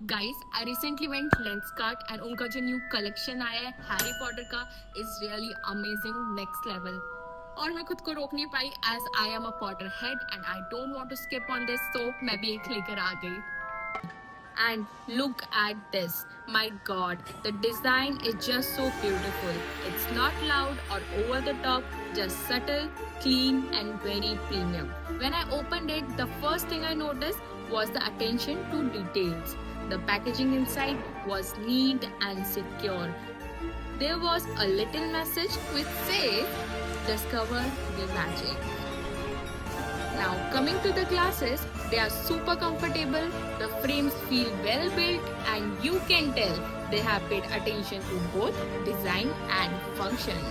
Guys I recently went Lenskart and उनका जो new collection आया है हैरी पॉटर का is really amazing next level. और मैं खुद को रोक नहीं पाई as I am a potter head and I don't want to skip on this, तो मैं भी एक लेकर आ गई। And look at this. My god, the design is just so beautiful. It's not loud or over the top, just subtle, clean, and very premium. When I opened it, the first thing I noticed was the attention to details. The packaging inside was neat and secure. There was a little message which says, Discover the magic. Now, coming to the glasses, they are super comfortable, the frames feel well built, and you can tell they have paid attention to both design and function.